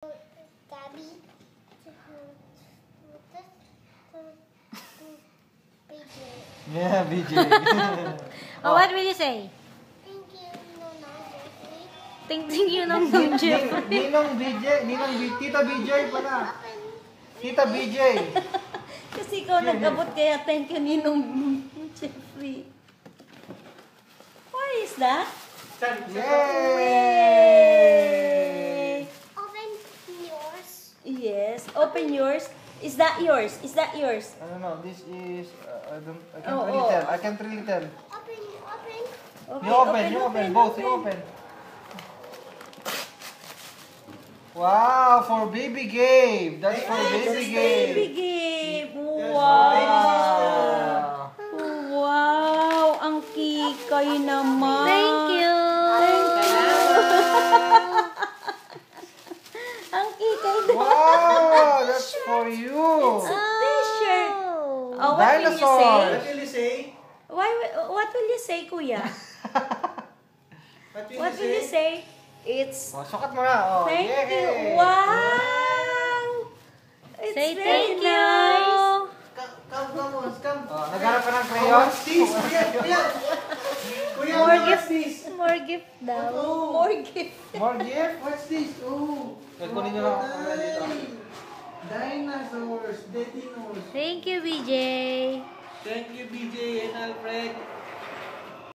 Gabby. Yeah, BJ. Oh, what will you say? Thank you, Nonong Jeffrey. Thank you, Nonong Jeffrey. Ninong BJ, Tita BJ pala. Tita BJ. Kasi ikaw nag-abot kaya thank you, Ninong Jeffrey. What is that? Yay! Open yours. Yes, open yours. Is that yours? Is that yours? I don't know. This is I can't Oh, really oh. tell. I can't really tell. Open. Okay, You open. Both, you open. Wow, for baby Gabe. That's for baby Gabe. Baby Gabe. Wow. Wow, ang kikay naman. Thank you. Ang kikay naman. Wow, that's for you. It's a t-shirt. Oh, what will you Dinosaur. say? What will you say? What will you say, Kuya? What will you say? It's Oh, sukat mo na. Oh, thank yay. you. Wow. It's Say very thank you. nice. Come. Oh, naghanap ka ng crayons? Kuya, More what's gift. this? More gift daw. Oh. More gift. More gift? What's this? Oh. Kunin nyo lang ako dito. Dinosaurs. Dinosaurs. Thank you, BJ. Thank you, BJ and Alfred.